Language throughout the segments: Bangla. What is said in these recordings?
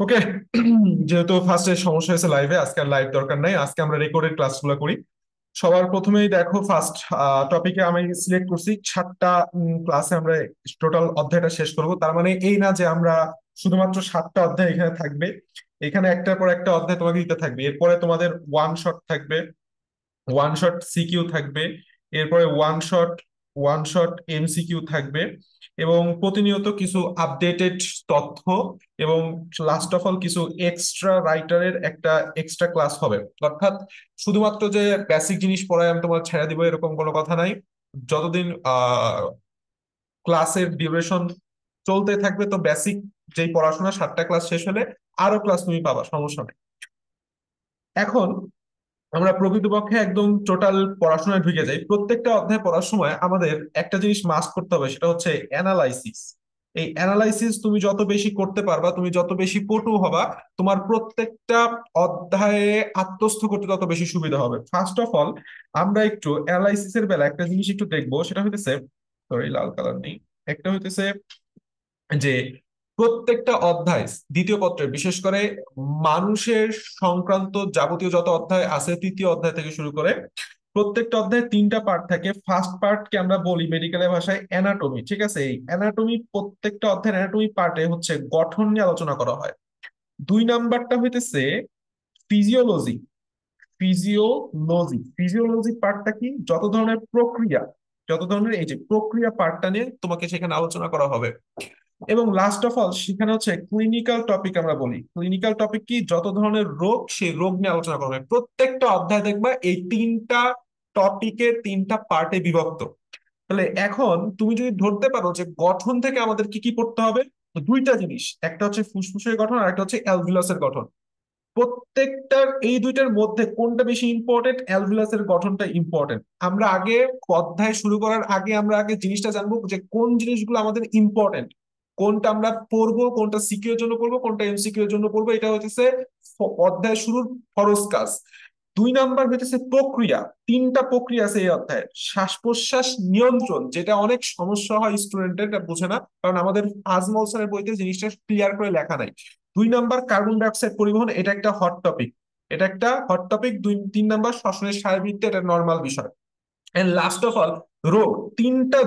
ওকে। যেহেতু ফার্স্টে সমস্যা হয়েছে লাইভে, আজকে আর লাইভ দরকার নাই, আজকে আমরা রেকর্ডেড ক্লাসগুলো করি। সবার প্রথমেই দেখো, ফার্স্ট টপিকে আমি সিলেক্ট করছি 7টা ক্লাসে আমরা টোটাল অধ্যায়টা শেষ করব। তার মানে এই না যে আমরা শুধুমাত্র 7টা অধ্যায় এখানে থাকবে। এখানে একটার পর একটা অধ্যায় তোমাকে দিতে থাকবে, এরপরে তোমাদের ওয়ান শট থাকবে, ওয়ান শট সিকিউ থাকবে, এরপরে ওয়ান শট এমসিকিউ থাকবে, এবং প্রতিনিয়ত কিছু আপডেটেড তথ্য, এবং লাস্ট অফ অল কিছু এক্সট্রা রাইটারের একটা এক্সট্রা ক্লাস হবে। অর্থাৎ শুধুমাত্র যে বেসিক জিনিস পড়ায় আমি তোমার ছেড়ে দিব এরকম কোনো কথা নাই। যতদিন ক্লাসের ডিউরেশন চলতে থাকবে, তো বেসিক যেই পড়াশোনা 7টা ক্লাস শেষ হলে আরো ক্লাস তুমি পাবা, সমস্যা নেই। এখন আমরা প্রকৃতপক্ষে একদম টোটাল পড়াশোনায় ঢুকে যাই। প্রত্যেকটা অধ্যায় পড়ার সময় আমাদের একটা জিনিস মাস্ট করতে হবে, সেটা হচ্ছে অ্যানালাইসিস। এই অ্যানালাইসিস তুমি যত বেশি করতে পারবা, তুমি যত বেশি পটু হবা, তোমার প্রত্যেকটা অধ্যায়ে আত্মস্থ করতে তত বেশি সুবিধা হবে। ফার্স্ট অফ অল, আমরা একটু অ্যানালাইসিসের বেলা একটা জিনিস একটু দেখবো, সেটা হইতেছে, সরি লাল কালার নেই, একটা হইতেছে যে প্রত্যেকটা অধ্যায়, দ্বিতীয় পত্রে বিশেষ করে মানুষের সংক্রান্ত যাবতীয় যত অধ্যায় আছে, তৃতীয় অধ্যায় থেকে শুরু করে প্রত্যেকটা অধ্যায়ে 3টা পার্ট থাকে। ফার্স্ট পার্টকে আমরা বলি মেডিকেলের ভাষায় অ্যানাটমি, ঠিক আছে? এই অ্যানাটমি, প্রত্যেকটা অধ্যায়ের অ্যানাটমি পার্টে হচ্ছে গঠন নিয়ে আলোচনা করা হয়। 2 নাম্বারটা হইতেছে ফিজিওলজি। ফিজিওলজি পার্টটা কি? যত ধরনের প্রক্রিয়া, যত ধরনের এই যে প্রক্রিয়া পার্টটা নিয়ে তোমাকে সেখানে আলোচনা করা হবে। এবং লাস্ট অফ অল সেখানে হচ্ছে ক্লিনিক্যাল টপিক, আমরা বলি ক্লিনিক্যাল টপিক কি, যত ধরনের রোগ, সেই রোগ নিয়ে আলোচনা করবে। প্রত্যেকটা অধ্যায় দেখবা এই 3টা টপিকের 3টা পার্টে বিভক্ত। তাহলে এখন তুমি যদি ধরতে পারো যে গঠন থেকে আমাদের কি কি পড়তে হবে, তো 2টা জিনিস, একটা হচ্ছে ফুসফুসের গঠন আর একটা হচ্ছে অ্যালভিউলাসের গঠন। প্রত্যেকটার এই 2টার মধ্যে কোনটা বেশি ইম্পর্টেন্ট? অ্যালভিউলাসের গঠনটা ইম্পর্টেন্ট। আমরা আগে অধ্যায় শুরু করার আগে আমরা আগে জিনিসটা জানবো যে কোন জিনিসগুলো আমাদের ইম্পর্টেন্ট, কোনটা আমরা পড়বো, কোনটা সিকিউ এর জন্য পড়বো, কোনটা এমসিকিউ এর জন্য পড়বো। এটা হচ্ছে অধ্যায় শুরুর ফরজ কাজ। 2 নাম্বার হইতেছে প্রক্রিয়া। 3টা প্রক্রিয়া আছে এই অধ্যায়ে। শ্বাস প্রশ্বাস নিয়ন্ত্রণ, যেটা অনেক সমস্যা হয় স্টুডেন্টের, এটা বোঝে না, কারণ আমাদের আজমল স্যারের বইতে জিনিসটা ক্লিয়ার করে লেখা নাই। 2 নাম্বার কার্বন ডাই অক্সাইড পরিবহন, এটা একটা হট টপিক, এটা একটা হট টপিক। 3 নাম্বার শ্বসনের শারীরবৃত্তি, এটা নর্মাল বিষয়। এন্ড লাস্ট অফ অল রোগ,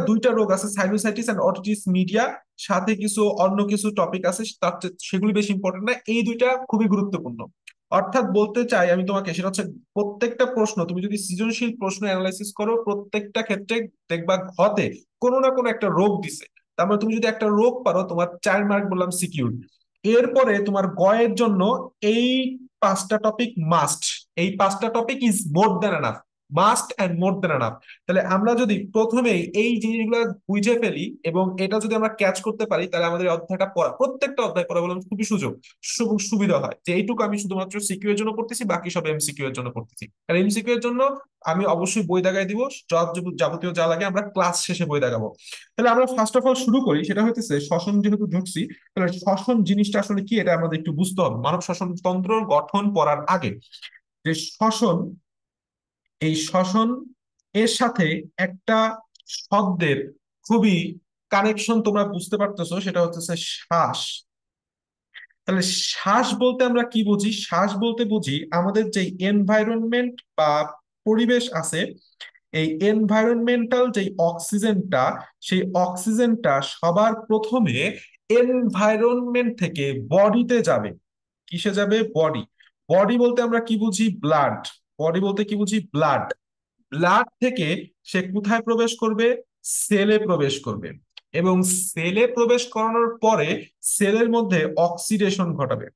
2টা রোগ আছে, সাইনোসাইটিস এন্ড অটিটিস মিডিয়া, সাথে কিছু অন্য কিছু টপিক আছে, সেগুলি বেশি ইম্পর্টেন্ট না, এই 2টা খুবই গুরুত্বপূর্ণ। অর্থাৎ বলতে চাই আমি তোমাকে, সেটা হচ্ছে প্রত্যেকটা প্রশ্ন তুমি যদি সৃজনশীল প্রশ্ন অ্যানালাইসিস করো, প্রত্যেকটা ক্ষেত্রে দেখবা ঘতে কোনো না কোনো একটা রোগ দিছে। তার মানে তুমি যদি একটা রোগ পারো, তোমার 4 মার্ক বললাম সিকিউর। এরপরে তোমার গয়ের জন্য এই 5টা টপিক মাস্ট। এই 5টা topic is more than enough, must and more than enough. তাহলে আমরা যদি প্রথমেই এই জিনিসগুলো বুঝে ফেলি এবং এটা যদি আমরা ক্যাচ করতে পারি, তাহলে আমাদের এই অধ্যায়টা পড়া, প্রত্যেকটা অধ্যায় পড়া বললাম খুবই সুবিধা হয়, যে এইটুকু আমি শুধুমাত্র সিকিউ এর জন্য পড়তেছি, বাকি সব এমসিকিউ এর জন্য পড়তেছি। আর এমসিকিউ এর জন্য আমি অবশ্যই বই দেখাই দিব, যাবতীয় যা লাগে আমরা ক্লাস শেষে বই দেখাবো। তাহলে আমরা ফার্স্ট অফ অল শুরু করি, সেটা হইতেছে শ্বসন, যেহেতু ঢুকছি, তাহলে শ্বসন জিনিসটা আসলে কি এটা আমাদের একটু বুঝতে হবে মানব শ্বসন তন্ত্র গঠন পড়ার আগে। যে শ্বসন, এই শ্বসন এর সাথে একটা শব্দের খুবই কানেকশন তোমরা বুঝতে পারতেছো, সেটা হচ্ছে শ্বাস। তাহলে শ্বাস বলতে আমরা কি বুঝি? শ্বাস বলতে বুঝি আমাদের যে এনভায়রনমেন্ট বা পরিবেশ আছে, এই এনভায়রনমেন্টাল যে অক্সিজেনটা, সেই অক্সিজেনটা সবার প্রথমে এনভায়রনমেন্ট থেকে বডিতে যাবে। কিসে যাবে? বডি। বডি বলতে আমরা কি বুঝি? ব্লাড। বডি বলতে কি বুঝি? ব্লাড। ব্লাড থেকে সে কোথায় প্রবেশ করবে? সেলে প্রবেশ করবে। এবং সেলে প্রবেশ করানোর পরে সেলের মধ্যে অক্সিডেশন ঘটাবে।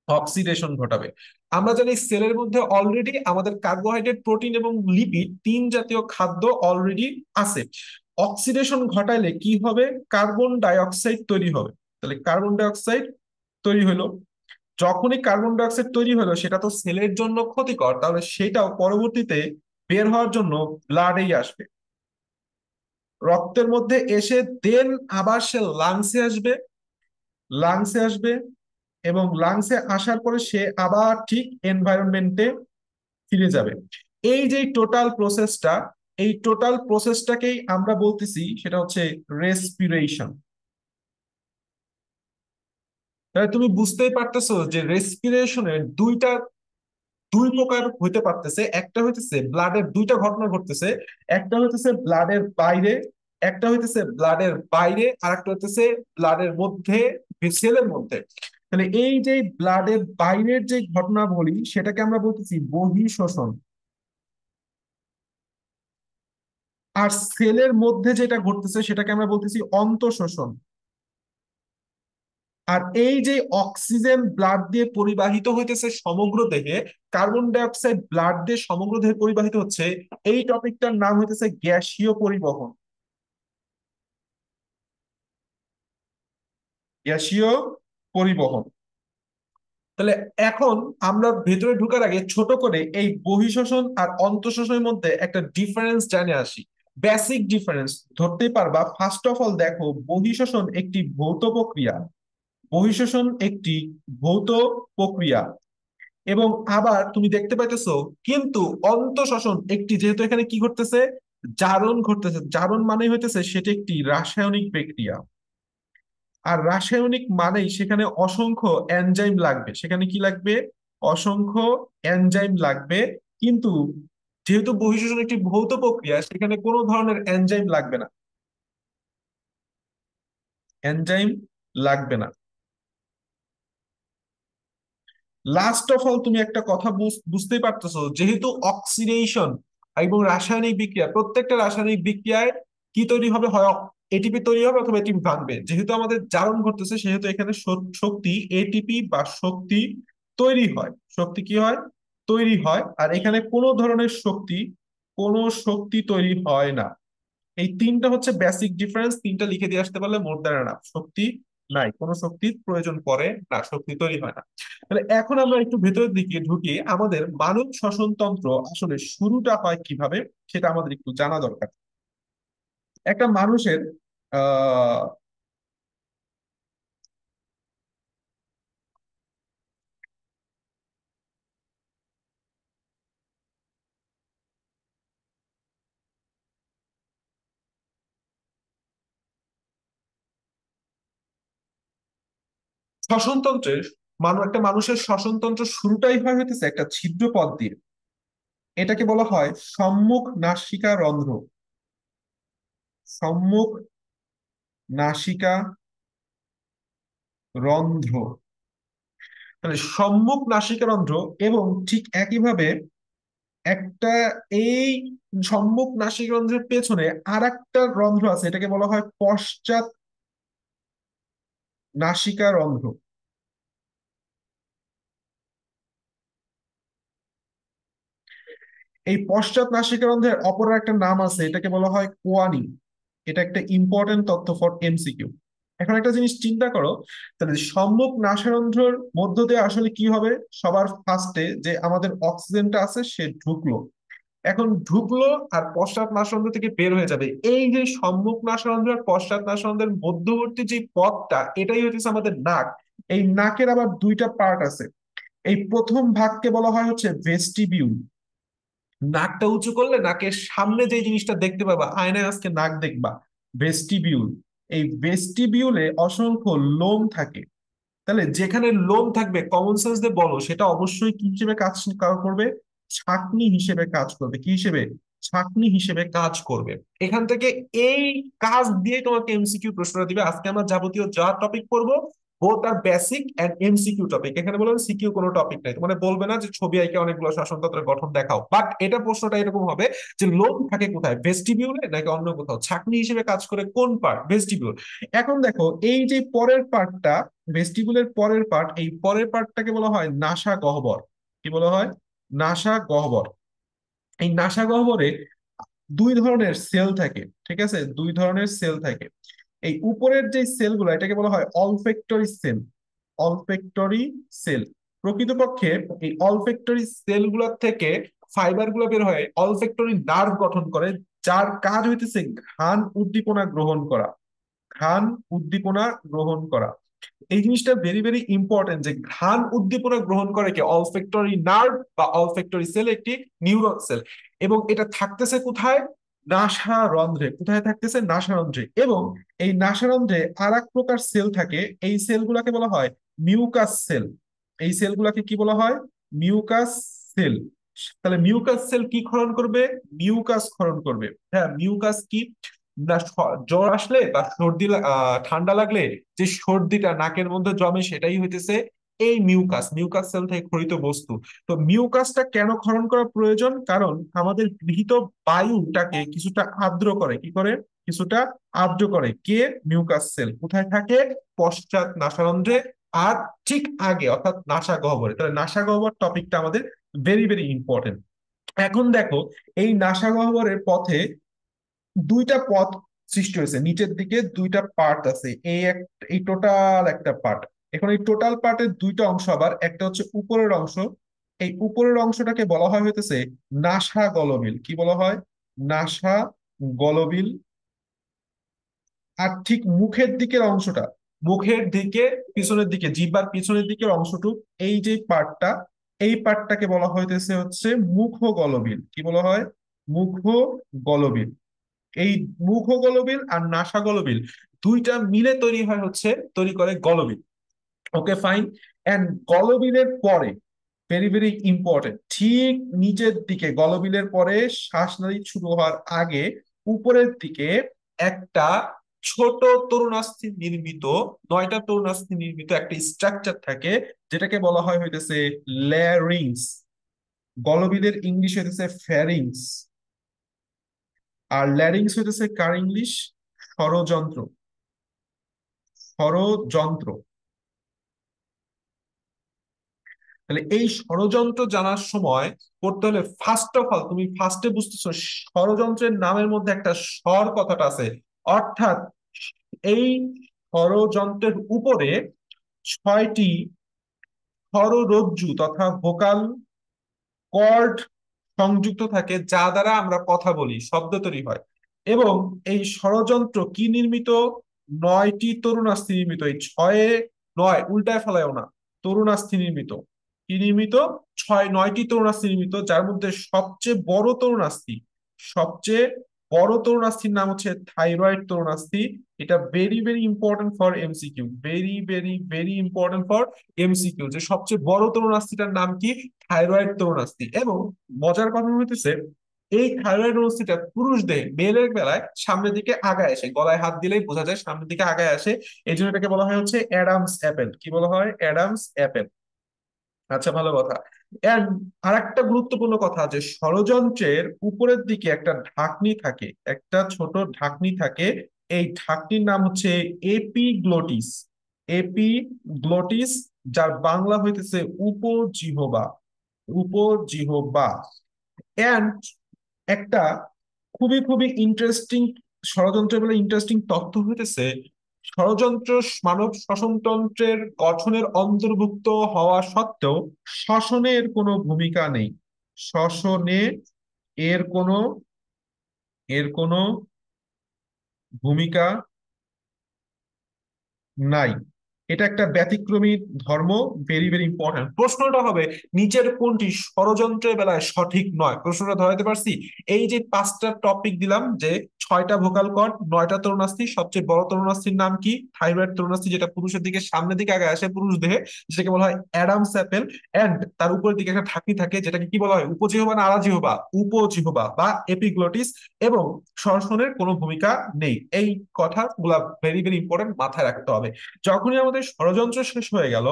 অক্সিডেশন ঘটাবে। আমরা জানি সেলের মধ্যে অলরেডি আমাদের কার্বোহাইড্রেট, প্রোটিন এবং লিপিড 3 জাতীয় খাদ্য অলরেডি আছে। অক্সিডেশন ঘটাইলে কি হবে? কার্বন ডাই অক্সাইড তৈরি হবে। তাহলে কার্বন ডাই অক্সাইড তৈরি হলো। যখনই কার্বন ডাই অক্সাইড তৈরি হলো, সেটা তো সেলের জন্য ক্ষতিকর, তাহলে সেটাও পরবর্তীতে বের হওয়ার জন্য ব্লাডেই আসবে, রক্তের মধ্যে এসে দেন আবার সে লাংসে আসবে। লাংসে আসবে এবং লাংসে আসার পরে সে আবার ঠিক এনভায়রনমেন্টে ফিরে যাবে। এই যে টোটাল প্রসেসটা, এই টোটাল প্রসেসটাকেই আমরা বলতেছি সেটা হচ্ছে রেসপিরেশন। তাহলে তুমি বুঝতেই পারতেছো যে রেসপিরেশনের দুই প্রকার হইতে পারতেছে। একটা হইতেছে ব্লাডের দুইটা ঘটনা ঘটতেছে, একটা হইতেছে ব্লাডের বাইরে, একটা হইতেছে ব্লাডের বাইরে, আর একটা হইতেছে ব্লাডের মধ্যে, সেলের মধ্যে। তাহলে এই যে ব্লাডের বাইরের যে ঘটনা বলি সেটাকে আমরা বলতেছি বহিঃশোষণ, আর সেলের মধ্যে যেটা ঘটতেছে সেটাকে আমরা বলতেছি অন্তঃশোষণ। আর এই যে অক্সিজেন ব্লাড দিয়ে পরিবাহিত হইতেছে সমগ্র দেহে, কার্বন ডাই অক্সাইড ব্লাড দিয়ে সমগ্র দেহে পরিবাহিত হচ্ছে, এই টপিকটার নাম হইতেছে গ্যাসীয় পরিবহন। গ্যাসীয় পরিবহন। তাহলে এখন আমরা ভেতরে ঢোকার আগে ছোট করে এই বহিঃশোষণ আর অন্তঃশোষণের মধ্যে একটা ডিফারেন্স জানে আসি। বেসিক ডিফারেন্স ধরতেই পারবা। ফার্স্ট অফ অল দেখো, বহিঃশোষণ একটি ভৌত প্রক্রিয়া, বহিঃশোষণ একটি ভৌত প্রক্রিয়া। এবং আবার তুমি দেখতে পাইতেছো কিন্তু অন্তঃশোষণ একটি, যেহেতু এখানে কি ঘটতেছে, জারণ ঘটতেছে। জারণ মানে হইতেছে সেটি একটি রাসায়নিক প্রক্রিয়া। আর রাসায়নিক মানেই সেখানে অসংখ্য এনজাইম লাগবে। সেখানে কি লাগবে? অসংখ্য এনজাইম লাগবে। কিন্তু যেহেতু বহিঃশোষণ একটি ভৌত প্রক্রিয়া, সেখানে কোনো ধরনের এনজাইম লাগবে না। এনজাইম লাগবে না। লাস্ট অফ অল তুমি একটা কথা বুঝতেই পারতেছো, যেহেতু অক্সিডেশন এবং রাসায়নিক বিক্রিয়া, প্রত্যেকটা রাসায়নিক বিক্রিয়ায় কি তৈরি হবে? হয় এটিপি তৈরি হবে অথবা এটিপি ভাঙবে। যেহেতু আমাদের জারণ ঘটতেছে সেহেতু এখানে শক্তি এটিপি বা শক্তি তৈরি হয়। শক্তি কি হয়? তৈরি হয়। আর এখানে কোনো ধরনের শক্তি, কোনো শক্তি তৈরি হয় না। এই তিনটা হচ্ছে বেসিক ডিফারেন্স। তিনটা লিখে দিয়ে আসতে পারলে মোর দ্যান এনাফ। শক্তি নাই, কোনো শক্তির প্রয়োজন পড়ে না, শক্তি তৈরি হয় না। তাহলে এখন আমরা একটু ভেতরের দিকে ঢুকি, আমাদের মানব শ্বসনতন্ত্র আসলে শুরুটা হয় কিভাবে সেটা আমাদের একটু জানা দরকার। একটা মানুষের আহ শ্বসনতন্ত্রের একটা মানুষের শ্বসনতন্ত্র শুরুটাই হয় হইতেছে একটা ছিদ্র পথ দিয়ে। এটাকে বলা হয় সম্মুখ নাসিকা রন্ধ্র। সম্মুখ নাসিকা রন্ধ্র। মানে সম্মুখ নাসিকারন্ধ্র। এবং ঠিক একইভাবে একটা, এই সম্মুখ নাসিকারন্ধ্রের পেছনে আর একটা রন্ধ্র আছে, এটাকে বলা হয় পশ্চাৎ নাসিকারন্ধ্র। এই পশ্চাৎ নাসিকারন্ধ্রের অপর একটা নাম আছে, এটাকে বলা হয় কোয়ানি। এটা একটা ইম্পর্টেন্ট তথ্য ফর এমসিকিউ। এখন একটা জিনিস চিন্তা করো, তাহলে সম্মুখ নাসারন্ধ্রের মধ্য দিয়ে আসলে কি হবে? সবার ফার্স্টে যে আমাদের অক্সিজেনটা আছে সে ঢুকলো, এখন ঢুকলো আর পশ্চাৎ নাসারন্ধ্র থেকে বের হয়ে যাবে। এই যে সম্মুখ নাসারন্ধ্র আর পশ্চাৎ নাসারন্ধ্রের মধ্যবর্তী যে পথটা, এটাই হচ্ছে আমাদের নাক। এই নাকের আবার দুইটা পার্ট আছে। এই প্রথম ভাগকে বলা হয় হচ্ছে ভেস্টিবিউল। নাকটা উঁচু করলে নাকের সামনে যে জিনিসটা দেখতে পাবা, আয়নায় আজকে নাক দেখবা, ভেস্টিবিউল। এই ভেস্টিবিউলে অসংখ্য লোম থাকে। তাহলে যেখানে লোম থাকবে, কমন সেন্স দিয়ে বলো, সেটা অবশ্যই কি হিসেবে করবে? ছাঁকনি হিসেবে কাজ করবে। কি হিসেবে? ছাঁকনি হিসেবে কাজ করবে। এখান থেকে এই কাজ দিয়ে তোমাকে এমসিকিউ প্রশ্নটা দিবে। আজকে আমরা যাবতীয় যা টপিক পড়বো, বোথ আর বেসিক এন্ড এমসিকিউ টপিক। এখানে বলবেন সিকিউ কোনো টপিক নাই। মানে বলবে না যে ছবি আঁকে অনেকগুলো শাসনতন্ত্রের গঠন দেখাও, বাট এটা প্রশ্নটা এরকম হবে যে লোম থাকে কোথায়, ভেস্টিবিউলে নাকি অন্য কোথাও? ছাঁকনি হিসেবে কাজ করে কোন পার্ট? ভেস্টিবিউল। এখন দেখো এই যে পরের পার্টটা, ভেস্টিবুলের পরের পার্ট, এই পরের পার্টটাকে বলা হয় নাসা গহ্বর। কি বলা হয়? নাসা গহ্বর। এই নাসা গহ্বরে দুই ধরনের সেল থাকে। ঠিক আছে, দুই ধরনের সেল থাকে। এই উপরের যে সেলগুলো, এটাকে বলা হয় অলফেক্টরি সেল। Olfactory sell. প্রকৃতপক্ষে এই অলফেক্টরি সেলগুলোর থেকে ফাইবার গুলো বের হয়, অলফেক্টরি নার্ভ গঠন করে, যার কাজ হইতেছে ঘ্রাণ উদ্দীপনা গ্রহণ করা। ঘ্রাণ উদ্দীপনা গ্রহণ করা। এই জিনিসটা ভেরি ভেরি ইম্পর্টেন্ট যে ঘ্রাণ উদ্দীপনা গ্রহণ করে কি অলফেক্টরি নার্ভ বা অলফেক্টরি সেল, একটি নিউরন সেল। এবং এটা থাকতেছে কোথায়? নাসারন্ধ্রে। কোথায় থাকতেছে? নাসারন্ধ্রে। এবং এই নাসারন্ধ্রে আর এক প্রকার সেল থাকে, এই সেলগুলোকে বলা হয় মিউকাস সেল। এই সেলগুলোকে কি বলা হয়? Mucus cell. তাহলে মিউকাস সেল কি ক্ষরণ করবে? মিউকাস ক্ষরণ করবে। হ্যাঁ, মিউকাস কি না, জ্বর আসলে বা ঠান্ডা লাগলে যে সর্দিটা নাকের মধ্যে জমে সেটাই হইতেছে এই মিউকাস, মিউকাস সেল থেকে ক্ষরিত বস্তু। তো মিউকাসটা কেন ক্ষরণ করা প্রয়োজন? কারণ আমাদের গৃহীত বায়ুটাকে কিছুটা আর্দ্র করে। কি করে? কিছুটা আর্দ্র করে কে? Mucus sell. কোথায় থাকে? পশ্চাৎ নাসারন্ধ্রে। আর ঠিক আগে অর্থাৎ নাসা গহ্বরে। তাহলে নাসা গহ্বর টপিকটা আমাদের ভেরি ভেরি ইম্পর্টেন্ট। এখন দেখো, এই নাসা গহ্বরের পথে দুইটা পথ সৃষ্টি হয়েছে, নিচের দিকে দুইটা পার্ট আছে, এই টোটাল একটা পার্ট। এখন এই টোটাল পার্টের দুইটা অংশ, আবার একটা হচ্ছে উপরের অংশ। এই উপরের অংশটাকে বলা হয় হইতেছে নাসা গলবিল। কি বলা হয়? নাসা গলবিল। আর ঠিক মুখের দিকের অংশটা, মুখের দিকে পিছনের দিকে, জিহ্বার পিছনের দিকের অংশটুক, এই যে পার্টটা, এই পার্টটাকে বলা হইতেছে হচ্ছে মুখগলবিল। কি বলা হয়? মুখগলবিল। এই মুখগলবিল আর নাসাগলবিল দুইটা মিলে তৈরি হয় হচ্ছে, তৈরি করে গলবিল। ওকে, ফাইন। এন্ড গলবিলের পরে, ভেরি ভেরি ইম্পর্টেন্ট, ঠিক নিচের দিকে গলবিলের পরে শ্বাসনালী শুরু হওয়ার আগে উপরের দিকে একটা ছোট তরুণাস্থি নির্মিত, 9টা তরুণাস্থি নির্মিত একটা স্ট্রাকচার থাকে, যেটাকে বলা হয় হইতেছে ল্যারিংস। গলবিলের ইংলিশ হইতেছে ফ্যারিংস। আর ল্যারিংস হইতেছে কার ইংলিশ? স্বরযন্ত্র। স্বরযন্ত্র। তাহলে এই ষড়যন্ত্র জানার সময় করতে হলে, ফার্স্ট অফ অল তুমি ফার্স্টে বুঝতেছো ষড়যন্ত্রের নামের মধ্যে একটা স্বর কথাটা আছে। অর্থাৎ এই ষড়যন্ত্রের উপরে 6টি স্বররজ্জু তথা ভোকাল কর্ড সংযুক্ত থাকে, যা দ্বারা আমরা কথা বলি, শব্দ তৈরি হয়। এবং এই ষড়যন্ত্র কি নির্মিত? 9টি তরুণাস্থি নির্মিত। এই ছয়ে নয় উল্টায় ফেলায়ও না, তরুণাস্থি নির্মিত। কি নির্মিত? 9টি তরুণাস্থি নির্মিত, যার মধ্যে সবচেয়ে বড় তরুণাস্থি, সবচেয়ে বড় তরুণাস্থির নাম হচ্ছে থাইরয়েড তরুণাস্থি। এটা very very important for MCQ, very very very important for MCQ, যে সবচেয়ে বড় তরুণাস্থিটার নাম কি? থাইরয়েড তরুণাস্থি। এবং মজার কথা হইতেছে, এই থাইরয়েড অস্থিটা পুরুষদের, মেয়েদের বেলায় সামনের দিকে আগায় আসে, গলায় হাত দিলেই বোঝা যায় সামনের দিকে আগায় আসে। এই জন্য এটাকে বলা হয় হচ্ছে অ্যাডামস অ্যাপেল। কি বলা হয়? Adams Apple. আচ্ছা, ভালো কথা। এন্ড আরেকটা গুরুত্বপূর্ণ কথা, যে ষড়যন্ত্রের উপরের দিকে একটা ঢাকনি থাকে, একটা ছোট ঢাকনি থাকে। এই ঢাকনির নাম হচ্ছে এপিগ্লোটিস। এপিগ্লোটিস, যার বাংলা হইতেছে উপজিহ্বা। উপজিহ্বা। এন্ড একটা খুবই খুবই ইন্টারেস্টিং, ষড়যন্ত্র বলে ইন্টারেস্টিং তথ্য হইতেছে, ষড়যন্ত্র মানব শ্বসনতন্ত্রের গঠনের অন্তর্ভুক্ত হওয়া সত্ত্বেও শ্বসনের কোনো ভূমিকা নেই। শ্বসনে এর কোনো, এর কোনো ভূমিকা নাই। এটা একটা ব্যতিক্রমী ধর্ম। Very very important. প্রশ্নটা হবে নিচের কোনটি ষড়যন্ত্রের বেলায় সঠিক নয়? প্রশ্নটা ধরাতে পারছি? এই যে 5টা টপিক দিলাম, যে 6টা ভোকাল কর্ড, 9টা তরুণাস্থি, সবচেয়ে বড় তরুণাস্থির নাম কি? থাইরয়েড তরুণাস্থি, যেটা পুরুষের দিকে সামনের দিকে আগে আসে পুরুষ দেহে, যেটাকে বলা হয় অ্যাডামস অ্যাপেল। এন্ড তার উপরের দিকে একটা ঢাকনি থাকে, যেটাকে কি বলা হয়? উপজিহ্বা না আলাজিহ্বা? উপজিহ্বা বা এপিগ্লোটিস। এবং শ্বসনের কোনো ভূমিকা নেই। এই কথাগুলা ভেরি ভেরি ইম্পর্টেন্ট, মাথায় রাখতে হবে। যখনই আমাদের ষড়যন্ত্র শেষ হয়ে গেল,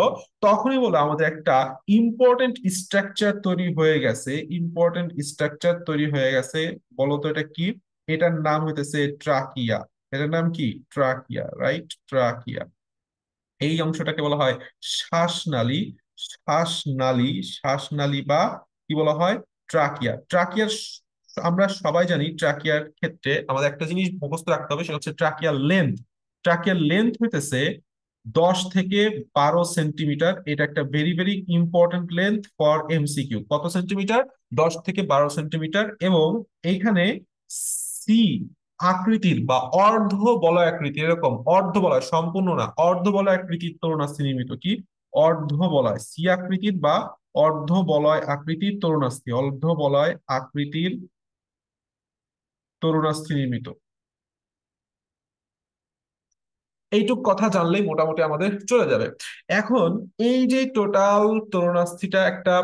তখনই বলে আমাদের একটা ইম্পর্টেন্ট স্ট্রাকচার তৈরি হয়ে গেছে। ইম্পর্টেন্ট স্ট্রাকচার তৈরি হয়ে গেছে। বলতো এটা কি? এটার নাম হইতেছে ট্রাকিয়া। এটার নাম কি? Trachea, right? ট্রাকিয়া। এই অংশটাকে বলা হয় শ্বাসনালী। শ্বাসনালী, শ্বাসনালী বা কি বলা হয়? ট্রাকিয়া। ট্রাকিয়ার আমরা সবাই জানি, ট্রাকিয়ার ক্ষেত্রে আমাদের একটা জিনিস মুখস্থ রাখতে হবে, সেটা হচ্ছে ট্রাকিয়ার লেন্থ। ট্রাকিয়ার লেন্থ হইতেছে 10 থেকে 12 সেন্টিমিটার। এটা একটা very very important length for MCQ. কত সেন্টিমিটার? 10 থেকে 12 সেন্টিমিটার। এবং এইখানে সি আকৃতির বা অর্ধ বলয় আকৃতির, এরকম অর্ধ বলয়, সম্পূর্ণ না, অর্ধ বলয় আকৃতির তরুণাস্থি নির্মিত। কি? অর্ধ বলয়, সি আকৃতির বা অর্ধ বলয় আকৃতির তরুণাস্থি, অর্ধ বলয় আকৃতির তরুণাস্থি নির্মিত। এইটুক কথা জানলেই মোটামুটি আমাদের চলে যাবে। এখন এই যে টোটাল তরুণাস্থিটা একটা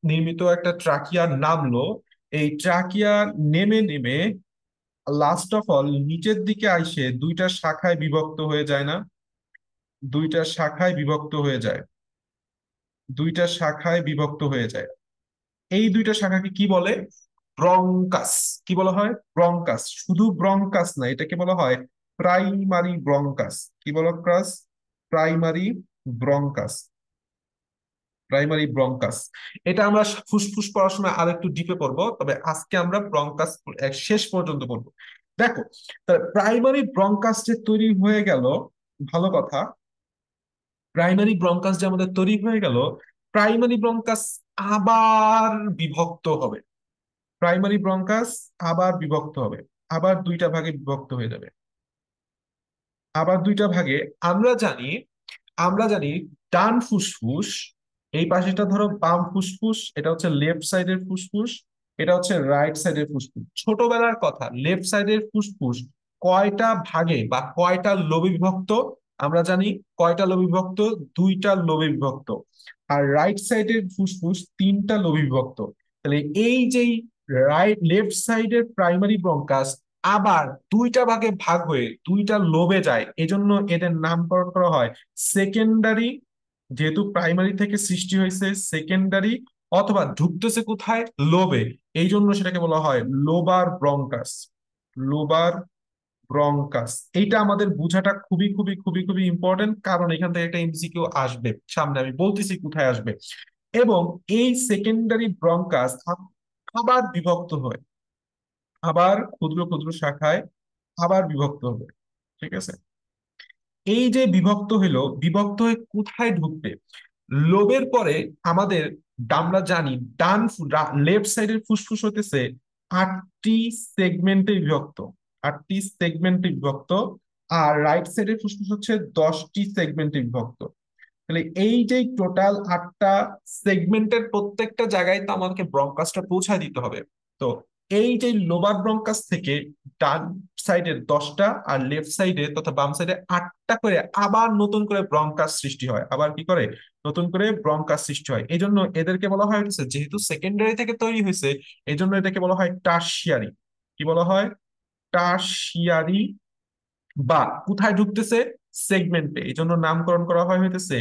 নির্মিত একটা ট্রাকিয়া নামলো, এই ট্রাকিয়া নেমে নেমে লাস্ট অফ অল নিচের দিকে আইসে দুইটা শাখায় বিভক্ত হয়ে যায় না? দুইটা শাখায় বিভক্ত হয়ে যায়, দুইটা শাখায় বিভক্ত হয়ে যায়। এই দুইটা শাখাকে কি বলে? ব্রঙ্কাস। কি বলা হয়? ব্রঙ্কাস। শুধু ব্রঙ্কাস না, এটাকে বলা হয় প্রাইমারি ব্রঙ্কাস। কি বলো ক্রাস? Primary bronchus. Primary bronchus. এটা আমরা ফুসফুস পড়াশোনা আর একটু ডিপে পড়বো, তবে আজকে আমরা ব্রঙ্কাস শেষ পর্যন্ত পড়বো। দেখো, প্রাইমারি ব্রঙ্কাস যে তৈরি হয়ে গেল, ভালো কথা, প্রাইমারি ব্রঙ্কাস যে আমাদের তৈরি হয়ে গেল, প্রাইমারি ব্রঙ্কাস আবার বিভক্ত হবে। প্রাইমারি ব্রঙ্কাস আবার বিভক্ত হবে, আবার দুইটা ভাগে বিভক্ত হয়ে যাবে, আবার দুইটা ভাগে। আমরা জানি, আমরা জানি ডান ফুসফুস, এই পাশেটা ধরো বাম ফুসফুস, এটা হচ্ছে লেফট সাইডের ফুসফুস, এটা হচ্ছে রাইট সাইডের ফুসফুস। ছোটবেলার কথা, লেফট সাইডের ফুসফুস কয়টা ভাগে বা কয়টা লোবে বিভক্ত? আমরা জানি কয়টা লোবে বিভক্ত? দুইটা লোবে বিভক্ত। আর রাইট সাইডের ফুসফুস তিনটা লোবে বিভক্ত। তাহলে এই যেই লেফট সাইডের প্রাইমারি ব্রঙ্কাস আবার দুইটা ভাগে ভাগ হয়ে দুইটা লোবে যায়, এজন্য এদের নামকরণ করা হয় সেকেন্ডারি। যেহেতু প্রাইমারি থেকে সৃষ্টি হয়েছে সেকেন্ডারি, অথবা ঢুকতেছে কোথায়? লোবে, এই জন্য সেটাকে বলা হয় লোবার ব্রঙ্কাস। Lobar bronchus. এইটা আমাদের বোঝাটা খুবই খুবই খুবই খুবই ইম্পর্টেন্ট, কারণ এখান থেকে একটা এমসিকিউ আসবে সামনে, আমি বলতেছি কোথায় আসবে। এবং এই সেকেন্ডারি ব্রঙ্কাস আবার বিভক্ত হয়, আবার ক্ষুদ্র ক্ষুদ্র শাখায় আবার বিভক্ত হবে। ঠিক আছে? এই যে বিভক্ত হইলো, বিভক্ত হয়ে কোথায় ঢুকবে? লোবের পরে আমাদের, আমরা জানি ডান লেফট সাইডের ফুসফুস হতেছে আটটি সেগমেন্টে বিভক্ত, আটটি সেগমেন্টে বিভক্ত। আর রাইট সাইডের ফুসফুস হচ্ছে 10টি সেগমেন্টে বিভক্ত। তাহলে এই যে টোটাল 8টা সেগমেন্টের প্রত্যেকটা জায়গায় তো আমাদেরকে ব্রঙ্কাসটা পৌঁছায় দিতে হবে। তো এই যে লোবার ব্রঙ্কাস থেকে ডান সাইডের 10টা আর লেফট সাইডে তথা বাম সাইডে 8টা করে আবার নতুন করে ব্রঙ্কাস সৃষ্টি হয়, আবার কি করে নতুন করে ব্রঙ্কাস সৃষ্টি হয়। এই জন্য এদেরকে বলা হয় হচ্ছে, যেহেতু সেকেন্ডারি থেকে তৈরি হয়েছে, এই জন্য এটাকে বলা হয় টারশিয়ারি। কি বলা হয়? টারশিয়ারি। বা কোথায় ঢুকতেছে? সেগমেন্টে, এই জন্য নামকরণ করা হয় হইতেছে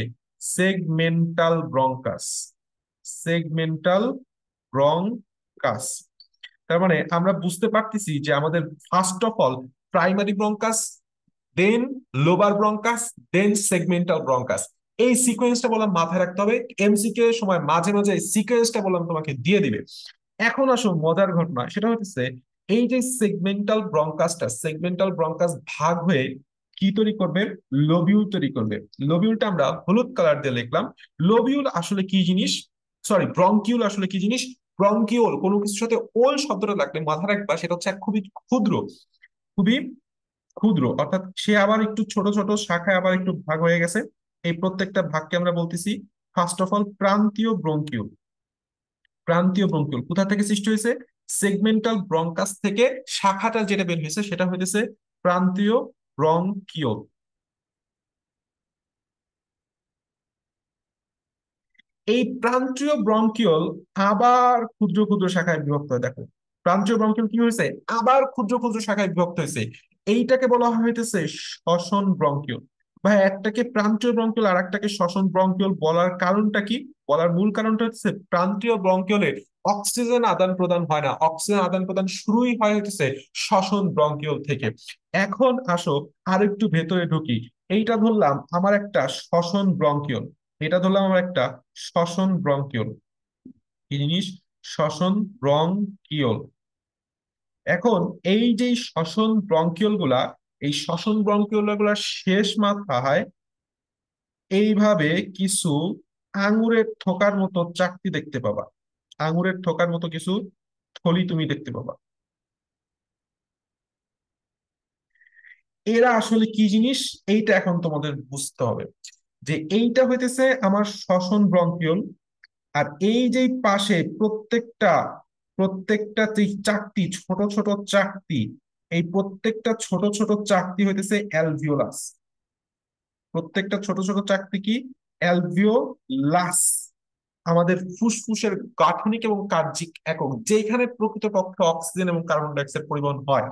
সেগমেন্টাল ব্রঙ্কাস। Segmental bronchus. তার মানে আমরা বুঝতে পারতেছি যে আমাদের first of all primary bronchus, then lobar bronchus, then segmental bronchus. এই সিকোয়েন্সটা বললাম মাথায় রাখতে হবে, এমসিকিউ এর সময় মাঝে মাঝে এই সিকোয়েন্সটা বললাম তোমাকে দিয়ে দিবে। এখন আসো মজার ঘটনা, সেটা হচ্ছে এই যে সেগমেন্টাল ব্রঙ্কাসটা, সেগমেন্টাল ব্রঙ্কাস ভাগ হয়ে কি তৈরি করবে? লোবিউল তৈরি করবে। লোবিউলটা আমরা হলুদ কালার দিয়ে লিখলাম। লোবিউল আসলে কি জিনিস? সরি, ব্রঙ্কিউল আসলে কি জিনিস? ব্রঙ্কিওল কোনো কিছুর সাথে ওল শব্দটা লাগলে মাথায় রাখবা, সেটা হচ্ছে খুবই ক্ষুদ্র, খুবই ক্ষুদ্র, অর্থাৎ সে আবার একটু ছোট ছোট শাখায় আবার একটু ভাগ হয়ে গেছে। এই প্রত্যেকটা ভাগকে আমরা বলতেছি ফার্স্ট অফ অল প্রান্তীয় ব্রঙ্কিউল। প্রান্তীয় ব্রঙ্কিউল কোথা থেকে সৃষ্টি হয়েছে? সেগমেন্টাল ব্রঙ্কাস থেকে শাখাটা যেটা বের হয়েছে সেটা হইতেছে প্রান্তীয় ব্রঙ্কিউল। এই প্রান্তীয় ব্রঙ্কিউল আবার ক্ষুদ্র ক্ষুদ্র শাখায় বিভক্ত হয়। দেখো, প্রান্তীয় ব্রঙ্কিউল কি হয়েছে? আবার ক্ষুদ্র ক্ষুদ্র শাখায় বিভক্ত হয়েছে। এইটাকে বলা হইতেছে শ্বসন ব্রঙ্কিউল। ভাই, একটাকে প্রান্তীয় ব্রঙ্কিউল আর একটাকে শ্বসন ব্রঙ্কিউল বলার কারণটা কি? বলার মূল কারণটা হচ্ছে প্রান্তীয় ব্রঙ্কিউলে অক্সিজেন আদান প্রদান হয় না, অক্সিজেন আদান প্রদান শুরুই হয় হচ্ছে শ্বসন ব্রঙ্কিউল থেকে। এখন আসো আরেকটু ভেতরে ঢুকি। এইটা ধরলাম আমার একটা শ্বসন ব্রঙ্কিউল, এটা ধরলাম আমার একটা শ্বসন ব্রঙ্কিউল। কি জিনিস? শ্বসন ব্রঙ্কিউল। এখন এই যে শ্বসন ব্রঙ্কিউল গুলা, এই শ্বসন ব্রঙ্কিউল গুলার শেষ মাথায় এইভাবে কিছু আঙুরের থোকার মতো চাকতি দেখতে পাবা। আঙুরের থোকার মতো কিছু থলি তুমি দেখতে পাবা। এরা আসলে কি জিনিস? এইটা এখন তোমাদের বুঝতে হবে, যে এইটা হইতেছে আমার শ্বসন ব্রঙ্কিউল। আর এই যে পাশে প্রত্যেকটা প্রত্যেকটা যে চাকতি, ছোট ছোট চাকতি, এই প্রত্যেকটা ছোট ছোট চাকতি হইতেছে অ্যালভিওলাস। প্রত্যেকটা ছোট ছোট চাকতি কি? অ্যালভিওলাস, আমাদের ফুসফুসের গাঠনিক এবং কার্যিক একক, যেখানে প্রকৃতপক্ষে অক্সিজেন এবং কার্বন ডাই অক্সাইড পরিবহন হয়।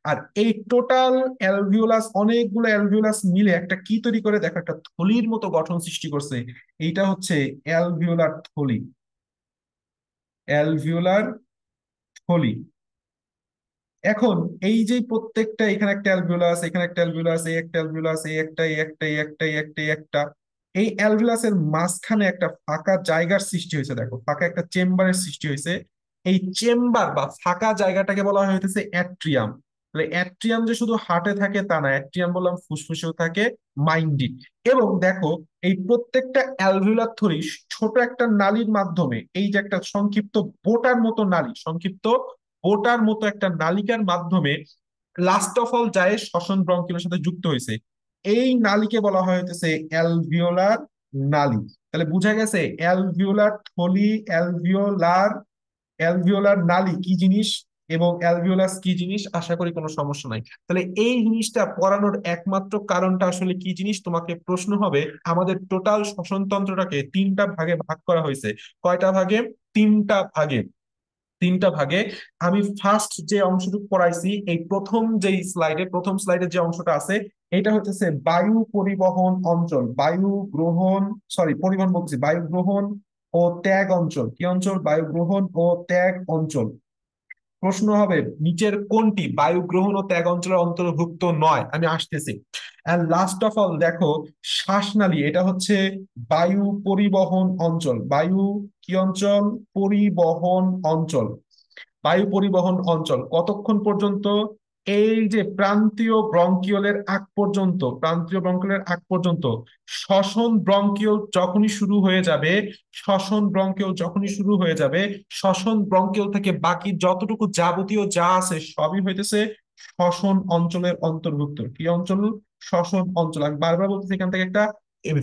আর এই টোটাল অ্যালভিওলাস, অনেকগুলো অ্যালভিওলাস মিলে একটা কি তৈরি করে দেখো, একটা থলির মতো গঠন সৃষ্টি করছে। এইটা হচ্ছে অ্যালভিওলার থলি। অ্যালভিওলার থলি। এখন এই যে প্রত্যেকটা, এখানে একটা অ্যালভিওলাস, এখানে একটা অ্যালভিওলাস, এই একটা অ্যালভিওলাস, এই একটা, এই একটা, এই একটা, এই একটা, এই একটা, এই অ্যালভিওলাসের মাঝখানে একটা ফাঁকা জায়গার সৃষ্টি হয়েছে, দেখো ফাঁকা একটা চেম্বারের সৃষ্টি হয়েছে। এই চেম্বার বা ফাঁকা জায়গাটাকে বলা হয় হইতেছে অ্যাট্রিয়াম। তাহলে অ্যাট্রিয়াম যে শুধু হার্টে থাকে তা না, অ্যাট্রিয়াম বললাম ফুসফুসেও থাকে, মাইন্ডে। এবং দেখো এই প্রত্যেকটা অ্যালভিওলার থলি ছোট একটা নালীর মাধ্যমে, এই যে একটা সংক্ষিপ্ত বোটার মতো নালী, সংক্ষিপ্ত ওটার মতো একটা নালিকার মাধ্যমে লাস্ট অফ অল যায় শ্বসন ব্রঙ্কিওলের সাথে যুক্ত হয়েছে। এই নালীকে বলা হয় হইতেছে অ্যালভিওলার নালী। তাহলে বুঝা গেছে অ্যালভিওলার থলি, অ্যালভিওলার, অ্যালভিওলার নালী কি জিনিস এবং অ্যালভিওলাস কি জিনিস। আশা করি কোনো সমস্যা নাই। তাহলে এই জিনিসটা পড়ানোর একমাত্র কারণটা আসলে কি জিনিস, তোমাকে প্রশ্ন হবে। আমাদের টোটাল শ্বসন তন্ত্রটাকে তিনটা ভাগে ভাগ করা হয়েছে। কয়টা ভাগে? তিনটা ভাগে। তিনটা ভাগে। আমি ফার্স্ট যে অংশটুকু পড়াইছি, এই প্রথম যে স্লাইডে, প্রথম স্লাইডে যে অংশটা আছে, এটা হচ্ছে বায়ু পরিবহন অঞ্চল, বায়ু গ্রহণ, সরি পরিবহন বলছি, বায়ু গ্রহণ ও ত্যাগ অঞ্চল। কি অঞ্চল? বায়ু গ্রহণ ও ত্যাগ অঞ্চল। প্রশ্ন হবে নিচের কোনটি বায়ু গ্রহণ ও ত্যাগ অঞ্চলের অন্তর্ভুক্ত নয়? আমি আসতেছি। এন্ড লাস্ট অফ অল দেখো, শ্বাসনালী, এটা হচ্ছে বায়ু পরিবহন অঞ্চল। বায়ু কি অঞ্চল? পরিবহন অঞ্চল। বায়ু পরিবহন অঞ্চল কতক্ষণ পর্যন্ত? এই যে প্রান্তীয় ব্রঙ্কিওলের আগ পর্যন্ত, প্রান্তীয় ব্রঙ্কিওলের আগ পর্যন্ত। শ্বসন ব্রঙ্কিওল যখনই শুরু হয়ে যাবে, শ্বসন ব্রঙ্কিওল যখনই শুরু হয়ে যাবে, শ্বসন ব্রঙ্কিওল থেকে বাকি যতটুকু যাবতীয় যা আছে সবই হইতেছে শ্বসন অঞ্চলের অন্তর্ভুক্ত। কি অঞ্চল? শ্বসন অঞ্চল। আমি বারবার বলতেছি, এখান থেকে একটা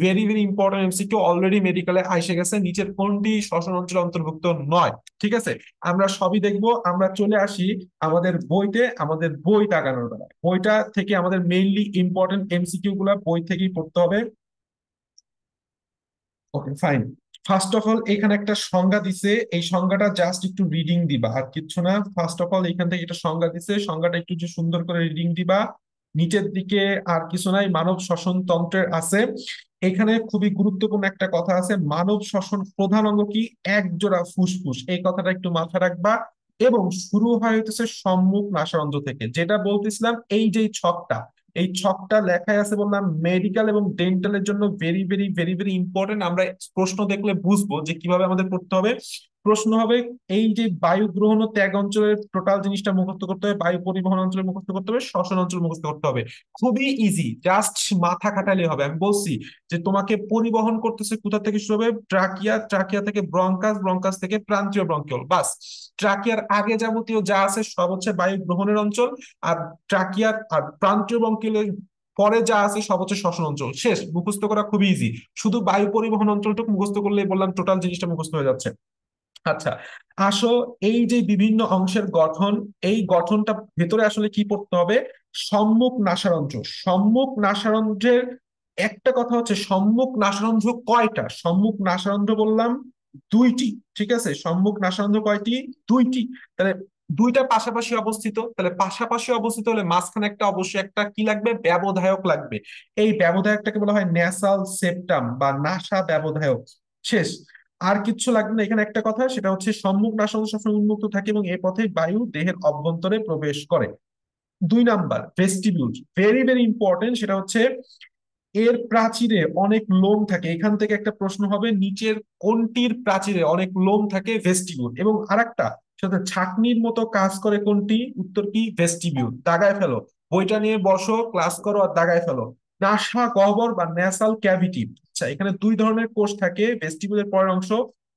very very important MCQ already মেডিকেলে এসে গেছে, নিচের কোনটি শ্বসন অঞ্চলের অন্তর্ভুক্ত নয়। ঠিক আছে, আমরা সবই দেখবো। আমরা চলে আসি আমাদের বইতে, আমাদের বই তাকানোর বেলা। বইটা থেকে আমাদের মেইনলি ইম্পর্টেন্ট এমসিকিউ গুলা বই থেকেই পড়তে হবে। Okay fine. First of all এখানে একটা সংজ্ঞা দিছে, এই সংজ্ঞাটা জাস্ট একটু রিডিং দিবা, আর কিচ্ছু না। ফার্স্ট অফ অল এখান থেকে একটা সংজ্ঞা দিছে, সংজ্ঞাটা একটু যে সুন্দর করে রিডিং দিবা। নিচের দিকে আর কিছু নাই, মানব শ্বসন তন্ত্রের আছে। এখানে খুবই গুরুত্বপূর্ণ একটা কথা আছে, মানব শ্বসন প্রধান অঙ্গ কি? এক জোড়া ফুসফুস, এই কথাটা একটু মাথায় রাখবা। এবং শুরু হয় হইতেছে সম্মুখ নাসারন্ধ্র থেকে, যেটা বলতেছিলাম এই যে ছকটা, এই ছকটা লেখায় আছে বললাম মেডিকেল এবং ডেন্টালের জন্য very very very very important. আমরা প্রশ্ন দেখলে বুঝবো যে কিভাবে আমাদের পড়তে হবে। প্রশ্ন হবে এই যে বায়ু গ্রহণ ও ত্যাগ অঞ্চলের টোটাল জিনিসটা মুখস্থ করতে হবে, বায়ু পরিবহন অঞ্চলে মুখস্থ করতে হবে, শ্বসন অঞ্চল মুখস্থ করতে হবে। খুবই ইজি, জাস্ট মাথা খাটালে হবে। আমি বলছি যে তোমাকে পরিবহন করতেছে কোথা থেকে শুরু হবে? ট্রাকিয়া, ট্রাকিয়া থেকে ব্রঙ্কাস, ব্রঙ্কাস থেকে প্রান্তীয় ব্রঙ্কিওল, বাস। ট্রাকিয়ার আগে যাবতীয় যা আছে সব হচ্ছে বায়ু গ্রহণের অঞ্চল। আর ট্রাকিয়ার আর প্রান্তীয় ব্রঙ্কিওলের পরে যা আছে সব হচ্ছে শ্বসন অঞ্চল। শেষ, মুখস্থ করা খুবই ইজি। শুধু বায়ু পরিবহন অঞ্চলটুকু মুখস্থ করলেই বললাম টোটাল জিনিসটা মুখস্থ হয়ে যাচ্ছে। আচ্ছা, আসো, এই যে বিভিন্ন অংশের গঠন, এই গঠনটা ভেতরে আসলে কি পড়তে হবে? সম্মুখ নাসারন্ধ্র। সম্মুখ নাসারন্ধ্রের একটা কথা হচ্ছে, সম্মুখ নাসারন্ধ্র কয়টা? সম্মুখ নাসারন্ধ্র বললাম দুইটি। ঠিক আছে, সম্মুখ নাসারন্ধ্র কয়টি? দুইটি। তাহলে দুইটা পাশাপাশি অবস্থিত, তাহলে পাশাপাশি অবস্থিত হলে মাঝখানে একটা অবশ্যই একটা কি লাগবে? ব্যবধায়ক লাগবে। এই ব্যবধায়কটাকে বলা হয় ন্যাসাল সেপ্টাম বা নাসা ব্যবধায়ক। শেষ, আর কিচ্ছু লাগবে না। এখানে একটা কথা, সেটা হচ্ছে সম্মুখ নাসারন্ধ্র সবসময় উন্মুক্ত থাকে এবং এ পথে বায়ু দেহের অভ্যন্তরে প্রবেশ করে। দুই number vestibule, very very important, সেটা হচ্ছে এর প্রাচীরে অনেক লোম থাকে। এখান থেকে একটা প্রশ্ন হবে, নিচের কোনটির প্রাচীরে অনেক লোম থাকে? ভেস্টিবিউল। এবং আরেকটা, সেটা ছাকনির মতো কাজ করে কোনটি? উত্তর কি? ভেস্টিবিউল। দাগায় ফেলো, বইটা নিয়ে বসো, ক্লাস করো আর দাগায় ফেলো। নাসা গহ্বর বা ন্যাসাল ক্যাভিটি। আচ্ছা, এখানে দুই ধরনের কোষ থাকে ভেস্টিবিউলের পরের অংশ,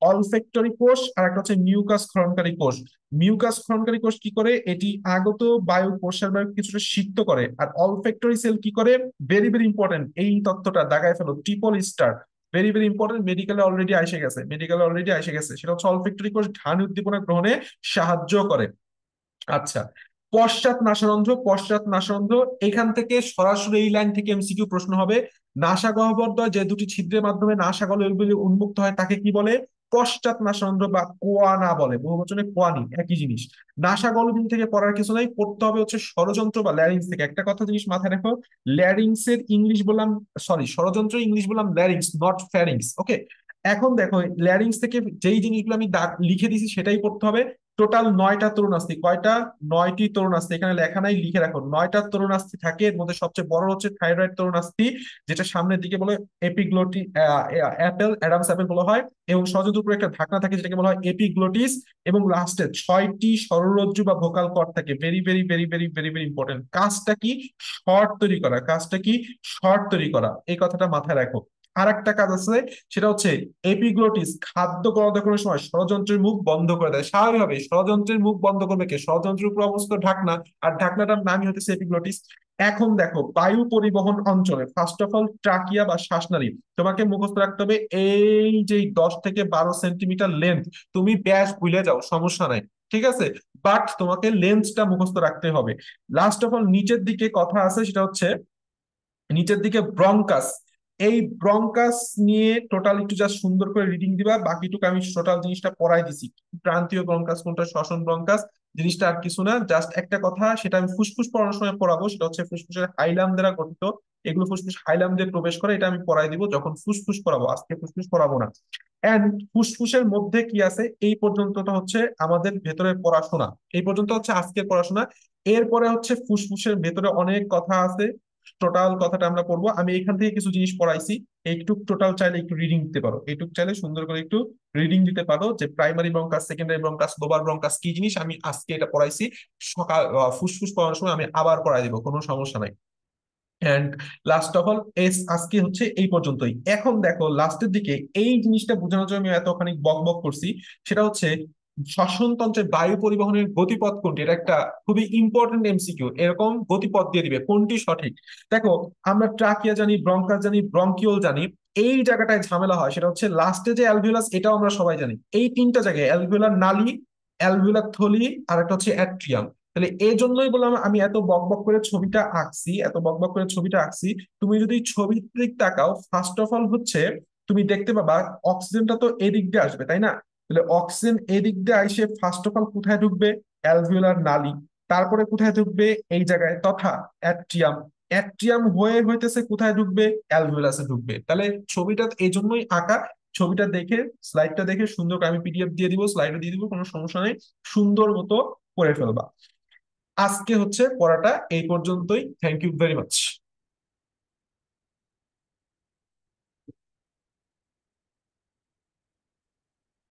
অলফেক্টরি কোষ আর একটা হচ্ছে মিউকাস ক্ষরণকারী কোষ। মিউকাস ক্ষরণকারী কোষ কি করে? এটি আগত বায়ু, কোষের বায়ু কিছুটা সিক্ত করে। আর অলফেক্টরি সেল কি করে? ভেরি ভেরি ইম্পর্টেন্ট, এই তথ্যটা দাগায় ফেলো, triple star. Very very important, মেডিকেলে অলরেডি এসে গেছে, মেডিকেলে অলরেডি এসে গেছে। সেটা হচ্ছে অলফেক্টরি কোষ ধ্বনি উদ্দীপনা গ্রহণে সাহায্য করে। আচ্ছা, পশ্চাৎ নাসারন্ধ্র, পশ্চাৎ নাসারন্ধ্র, এখান থেকে সরাসরি এই লাইন থেকে এমসিকিউ প্রশ্ন হবে। নাসাগহ্বরদ্বয় যে দুটি ছিদ্রের মাধ্যমে নাসাগলগুলি উন্মুক্ত হয় তাকে কি বলে? পশ্চাৎ নাসারন্ধ্র বা কোয়ানা বলে, বহুবচনে কোয়ানি, একই জিনিস। নাসাগলবিন থেকে পড়ার কিছু নাই, পড়তে হবে হচ্ছে ষড়যন্ত্র বা ল্যারিংস থেকে। একটা কথা জিনিস মাথায় রাখো, ল্যারিংস এর ইংলিশ বললাম, সরি ষড়যন্ত্র ইংলিশ বললাম ল্যারিংস, নট ফ্যারিংস, ওকে। এখন দেখো ল্যারিংস থেকে যেই জিনিসগুলো আমি দাগ লিখে দিছি সেটাই পড়তে হবে। টোটাল 9টা তরুণাস্থি, কয়টা? 9টি তরুণাস্থি, এখানে লেখা নাই, লিখে রাখো। 9টা তরুণাস্থি থাকে, এর মধ্যে সবচেয়ে বড় হচ্ছে থাইরয়েড তরুণাস্থি, যেটা সামনের দিকে বলে এপিগ্লোটি, অ্যাপেল, অ্যাডামস অ্যাপেল বলা হয়। এবং সহযোগী উপরে একটা ঢাকনা থাকে যেটাকে বলা হয় এপিগ্লোটিস। এবং লাস্টে 6টি সরলরজ্জু বা ভোকাল কর্ড থাকে। Very very very very very very important. কাজটা কি? শর্ট তৈরি করা। কাজটা কি? শর্ট তৈরি করা, এই কথাটা মাথায় রাখো। আর একটা কাজ আছে, সেটা হচ্ছে এপিগ্লোটিস, খাদ্য গ্রহণের সময় ষড়যন্ত্রের মুখ বন্ধ করে দেয়। স্বাভাবিকভাবে ষড়যন্ত্রের মুখ বন্ধ করবে কে? ষড়যন্ত্রের উপর অবস্থিত ঢাকনা, আর ঢাকনাটার নামই হচ্ছে এপিগ্লোটিস। এখন দেখো, বায়ু পরিবহন অঞ্চলে ফার্স্ট অফ অল ট্রাকিয়া বা শ্বাসনালী তোমাকে মুখস্থ রাখতে হবে। এই যে 10 থেকে 12 সেন্টিমিটার লেন্থ, তুমি ব্যাস ভুলে যাও, সমস্যা নাই, ঠিক আছে, বাট তোমাকে লেন্থটা মুখস্থ রাখতে হবে। লাস্ট অফ অল নিচের দিকে কথা আছে, সেটা হচ্ছে নিচের দিকে ব্রঙ্কাস। এই ব্রঙ্কাস নিয়ে টোটাল একটু জাস্ট সুন্দর করে রিডিং দিবা, বাকিটুকু আমি টোটাল জিনিসটা পড়াই দিছি। প্রান্তীয় ব্রঙ্কাস কোনটা, শ্বসন ব্রঙ্কাস, জিনিসটা আর কিছু না, জাস্ট একটা কথা, সেটা আমি ফুসফুস পড়ানোর সময় পড়াবো। সেটা হচ্ছে ফুসফুসের হাইলাম দ্বারা গঠিত, এগুলো ফুসফুস হাইলাম দিয়ে প্রবেশ করে, এটা আমি পড়াই দিব যখন ফুসফুস পড়াবো, আজকে ফুসফুস পড়াবো না। এন্ড ফুসফুসের মধ্যে কি আছে এই পর্যন্তটা হচ্ছে আমাদের ভেতরের পড়াশোনা, এই পর্যন্ত হচ্ছে আজকের পড়াশোনা। এরপরে হচ্ছে ফুসফুসের ভেতরে অনেক কথা আছে, টোটাল কথাটা আমরা পড়বো। আমি এখান থেকে কিছু জিনিস পড়াইছি, এইটুক টোটাল চাইলে একটু রিডিং দিতে পারো, এইটুক চাইলে সুন্দর করে একটু রিডিং দিতে পারো, যে primary bronchus, secondary bronchus, lobar bronchus কি জিনিস আমি আজকে এটা পড়াইছি। সকাল ফুসফুস পড়ানোর সময় আমি আবার পড়াই দিব, কোনো সমস্যা নাই। And last of all S, আজকে হচ্ছে এই পর্যন্তই। এখন দেখো লাস্টের দিকে এই জিনিসটা বোঝানোর জন্য আমি এতখানি বক বক করছি, সেটা হচ্ছে শ্বসন তন্ত্রের বায়ু পরিবহনের গতিপথ কোনটি। এটা একটা খুবই ইম্পর্টেন্ট এমসিকিউ, এরকম গতিপথ দিয়ে দিবে কোনটি সঠিক। দেখো, আমরা ট্রাকিয়া জানি, ব্রঙ্কাস জানি, ব্রঙ্কিওল জানি। এই জায়গাটায় ঝামেলা হয়, সেটা হচ্ছে লাস্টে যে অ্যালভিউলাস, এটাও আমরা সবাই জানি। এই তিনটা জায়গায় অ্যালভিউলার নালী, অ্যালভিউলার থলি, আর একটা হচ্ছে অ্যাট্রিয়াম। তাহলে এই জন্যই বললাম আমি এত বক বক করে ছবিটা আঁকছি, এত বক বক করে ছবিটা আঁকছি। তুমি যদি ছবির দিক তাকাও, ফার্স্ট অফ অল হচ্ছে তুমি দেখতে পাবা অক্সিজেনটা তো এদিক দিয়ে আসবে, তাই না? তাহলে অক্সিজেন এদিক দিয়ে এসে ফার্স্ট অফ অল কোথায় ঢুকবে? অ্যালভিওলার নালী। তারপরে কোথায় ঢুকবে? এই জায়গায়, তথা অ্যাট্রিয়াম। অ্যাট্রিয়াম হয়ে হইতেছে কোথায় ঢুকবে? অ্যালভিওলাসে ঢুকবে। তাহলে ছবিটা এই জন্যই আঁকা। ছবিটা দেখে, স্লাইডটা দেখে সুন্দর করে, আমি পিডিএফ দিয়ে দিব, স্লাইডে দিয়ে দিব, কোনো সমস্যা নেই, সুন্দর মতো করে ফেলবা। আজকে হচ্ছে পড়াটা এই পর্যন্তই। Thank you very much.